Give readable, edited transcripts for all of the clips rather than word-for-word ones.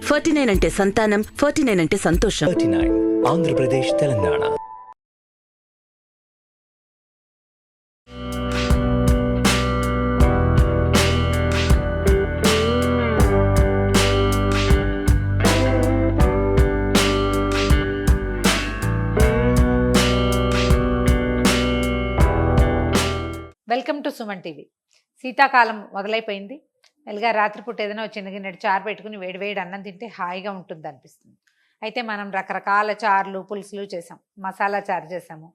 49 అంటే సంతానం, 49 అంటే సంతోషం. 39 Andhra Pradesh Telangana. Welcome to Suman TV. శీతాకాలం మొదలైపోయింది. మెల్లిగా రాత్రిపూట ఏదైనా చిన్న గిన్నెడు చారు పెట్టుకుని వేడివేడి అన్నం తింటే హాయిగా ఉంటుంది అనిపిస్తుంది. అయితే మనం రకరకాల చారులు పులుసులు చేసాం, మసాలా చారు చేసాము,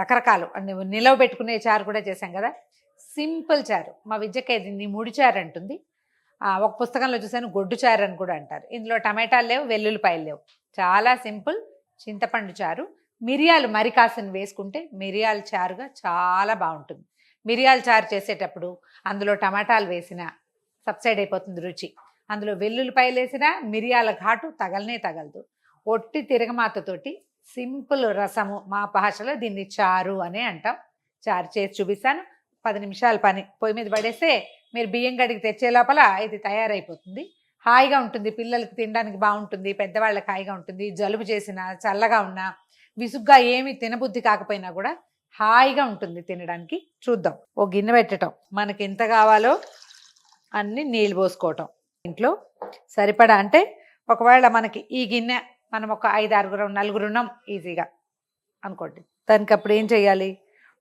రకరకాలు నిలవ పెట్టుకునే చారు కూడా చేసాం కదా. సింపుల్ చారు, మా విద్యకి దీన్ని ముడి చారు అంటుంది. ఒక పుస్తకంలో చూసాను గొడ్డు చారు అని కూడా అంటారు. ఇందులో టమాటాలు లేవు, వెల్లుల్లిపాయలు లేవు, చాలా సింపుల్ చింతపండు చారు. మిరియాలు మరి కాసిన వేసుకుంటే మిరియాల చారుగా చాలా బాగుంటుంది. మిరియాల చారు చేసేటప్పుడు అందులో టమాటాలు వేసిన సబ్సైడ్ అయిపోతుంది రుచి. అందులో వెల్లుల్లిపాయలు వేసినా మిరియాల ఘాటు తగలనే తగలదు. ఒట్టి తిరగమాతతోటి సింపుల్ రసము, మా భాషలో దీన్ని చారు అనే అంటాం. చారు చేసి చూపిస్తాను. 10 నిమిషాల పని. పొయ్యి మీద పడేస్తే మీరు బియ్యం గడికి తెచ్చే లోపల ఇది తయారైపోతుంది. హాయిగా ఉంటుంది, పిల్లలకి తినడానికి బాగుంటుంది, పెద్దవాళ్ళకి హాయిగా ఉంటుంది. జలుబు చేసినా, చల్లగా ఉన్నా, విసుగ్గా ఏమి తినబుద్ధి కాకపోయినా కూడా హాయిగా ఉంటుంది తినడానికి. చూద్దాం. ఓ గిన్నె పెట్టడం, మనకి ఎంత కావాలో అన్ని నీళ్ళు పోసుకోవటం. ఇంట్లో సరిపడా అంటే ఒకవేళ మనకి ఈ గిన్నె మనం ఒక 5-6 నలుగురు ఉన్నాం ఈజీగా అనుకోండి. దానికి అప్పుడు ఏం చేయాలి,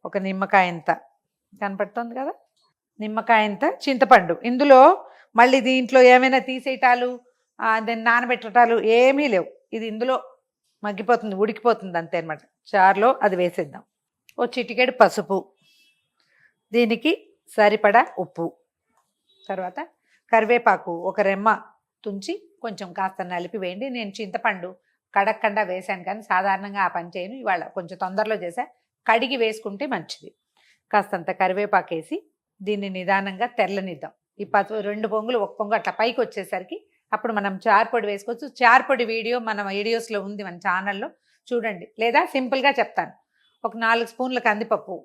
ఒక నిమ్మకాయ ఎంత కనపడుతుంది కదా, నిమ్మకాయ ఎంత చింతపండు. ఇందులో మళ్ళీ దీంట్లో ఏమైనా తీసేయటాలు దాన్ని నానబెట్టటాలు ఏమీ లేవు. ఇది ఇందులో మగ్గిపోతుంది, ఉడికిపోతుంది అంతే అనమాట. చారులో అది వేసేద్దాం. ఓ చిటికెడు పసుపు, దీనికి సరిపడా ఉప్పు, తర్వాత కరివేపాకు ఒక రెమ్మ తుంచి కొంచెం కాస్త నలిపి వేయండి. నేను చింతపండు కడక్కండా వేశాను, కానీ సాధారణంగా ఆ పని చేయను. ఇవాళ కొంచెం తొందరలో చేసా. కడిగి వేసుకుంటే మంచిది. కాస్తంత కరివేపాకు వేసి దీన్ని నిదానంగా తెరలనిద్దాం. ఈ 2 పొంగులు 1 పొంగు అట్లా పైకి వచ్చేసరికి అప్పుడు మనం చారు పొడి వేసుకోవచ్చు. చారు పొడి వీడియో మన వీడియోస్లో ఉంది, మన ఛానల్లో చూడండి. లేదా సింపుల్గా చెప్తాను. ఒక 4 స్పూన్ల కందిపప్పు,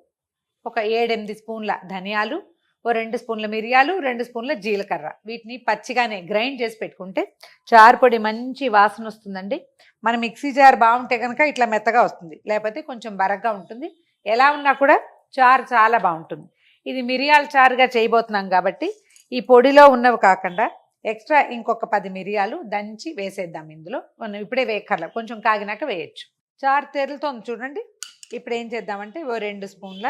ఒక 7-8 స్పూన్ల ధనియాలు, ఓ 2 స్పూన్ల మిరియాలు, 2 స్పూన్ల జీలకర్ర. వీటిని పచ్చిగానే గ్రైండ్ చేసి పెట్టుకుంటే చారు పొడి మంచి వాసన వస్తుందండి. మన మిక్సీ జార్ బాగుంటే కనుక ఇట్లా మెత్తగా వస్తుంది, లేకపోతే కొంచెం బరగ్గా ఉంటుంది. ఎలా ఉన్నా కూడా చారు చాలా బాగుంటుంది. ఇది మిరియాల చారుగా చేయబోతున్నాం కాబట్టి ఈ పొడిలో ఉన్నవి కాకుండా ఎక్స్ట్రా ఇంకొక 10 మిరియాలు దంచి వేసేద్దాం. ఇందులో మనం ఇప్పుడే వేయక్కర్లేదు, కొంచెం కాగినాక వేయచ్చు. చారు తెరులుతోంది చూడండి. ఇప్పుడు ఏం చేద్దామంటే ఓ 2 స్పూన్ల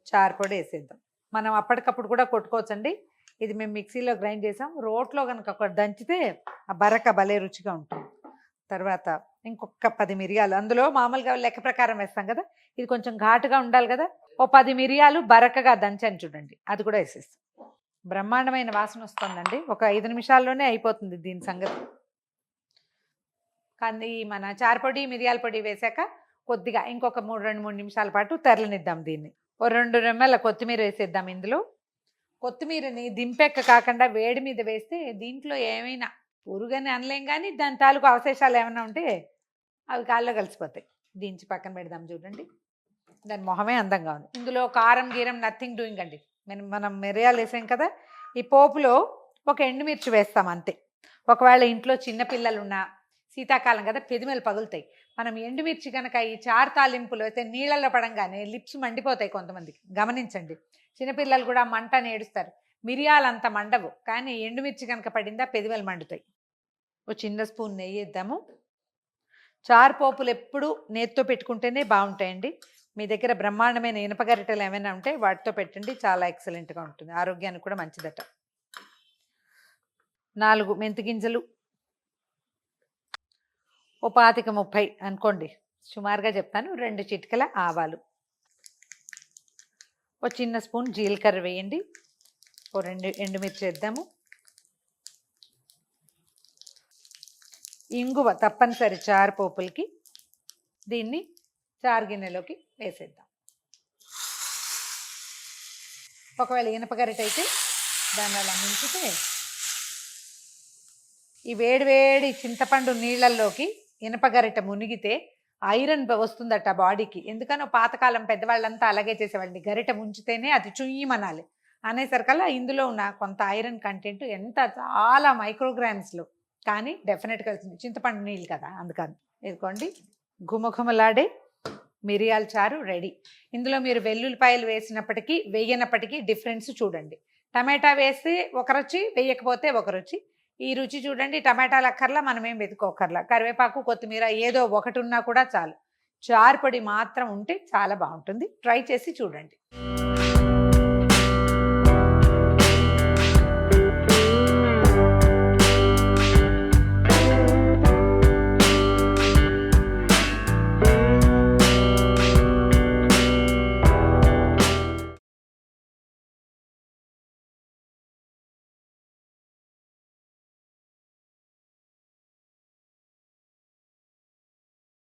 చారు పొడి వేసేద్దాం. మనం అప్పటికప్పుడు కూడా కొట్టుకోవచ్చండి. ఇది మేము మిక్సీలో గ్రైండ్ చేసాం. రోట్లో కనుక ఒక దంచితే ఆ బరక భలే రుచిగా ఉంటుంది. తర్వాత ఇంకొక 10 మిరియాలు, అందులో మామూలుగా లెక్క ప్రకారం వేస్తాం కదా, ఇది కొంచెం ఘాటుగా ఉండాలి కదా. ఓ 10 మిరియాలు బరకగా దంచాను చూడండి, అది కూడా వేసేస్తాం. బ్రహ్మాండమైన వాసన వస్తుందండి. ఒక 5 నిమిషాల్లోనే అయిపోతుంది దీని సంగతి. కానీ మన చారుపొడి మిరియాల పొడి వేసాక కొద్దిగా ఇంకొక 2-3 నిమిషాల పాటు తెరలనిద్దాం దీన్ని. ఓ 2 రెమ్మల కొత్తిమీర వేసేద్దాం. ఇందులో కొత్తిమీరని దింపెక్క కాకుండా వేడి మీద వేస్తే దీంట్లో ఏమైనా పురుగని అనలేం, కానీ దాని తాలూకు అవశేషాలు ఏమైనా ఉంటే అవి కాల్లో కలిసిపోతాయి. దించి పక్కన పెడదాం. చూడండి, దాని మొహమే అందంగా ఉంది. ఇందులో కారం గీరం నథింగ్ డూయింగ్ అండి. మనం మిరియాలు వేసాం కదా. ఈ పోపులో ఒక ఎండుమిర్చి వేస్తాం అంతే. ఒకవేళ ఇంట్లో చిన్నపిల్లలున్నా, శీతాకాలం కదా పెదిమలు పగులుతాయి, మనం ఎండుమిర్చి కనుక ఈ చారు తాలింపులు అయితే నీళ్ళల్లో పడంగానే లిప్స్ మండిపోతాయి కొంతమందికి, గమనించండి. చిన్నపిల్లలు కూడా మంట నేడుస్తారు. మిరియాలు అంత మండవు, కానీ ఎండుమిర్చి కనుక పడిందా పెదిమలు మండుతాయి. ఓ చిన్న స్పూన్ నెయ్యి వేద్దాము. చారు పోపులు ఎప్పుడు నేతితో పెట్టుకుంటేనే బాగుంటాయండి. మీ దగ్గర బ్రహ్మాండమైన ఇనప గరిటెలు ఏమైనా ఉంటే వాటితో పెట్టండి, చాలా ఎక్సలెంట్గా ఉంటుంది. ఆరోగ్యానికి కూడా మంచిదట. 4 మెంతి గింజలు, ఓ 25-30 అనుకోండి, సుమారుగా చెప్తాను. 2 చిటికల ఆవాలు, ఓ చిన్న స్పూన్ జీలకర్ర వేయండి. ఓ 2 ఎండుమిర్చి వేద్దాము. ఇంగువ తప్పనిసరి చారు పోపులకి. దీన్ని చారు గిన్నెలోకి వేసేద్దాం. ఒకవేళ ఇనప గరిటె అయితే దాన్ని అలా ముంచితే ఈ వేడి చింతపండు నీళ్ళల్లోకి ఇనప గరిట మునిగితే ఐరన్ వస్తుందట బాడీకి. ఎందుకనో పాతకాలం పెద్దవాళ్ళంతా అలాగే చేసేవాళ్ళని, గరిట ముంచితేనే అది చుయ్యమనాలి అనేసరికల్లా ఇందులో ఉన్న కొంత ఐరన్ కంటెంట్ ఎంత చాలా మైక్రోగ్రామ్స్లో కానీ డెఫినెట్గా చింతపండు నీళ్ళు కదా అందుకని. ఇదిగోండి ఘుమఘుమలాడే మిరియాల చారు రెడీ. ఇందులో మీరు వెల్లుల్లిపాయలు వేసినప్పటికీ వేయనప్పటికీ డిఫరెన్స్ చూడండి. టమాటా వేస్తే ఒక రుచి, వేయకపోతే ఒక రుచి. ఈ రుచి చూడండి, టమాటాలు అక్కర్లా, మనం ఏం వెతుకోకర్లా, కరివేపాకు కొత్తిమీర ఏదో ఒకటి ఉన్నా కూడా చాలు. చారు పొడి మాత్రం ఉంటే చాలా బాగుంటుంది. ట్రై చేసి చూడండి.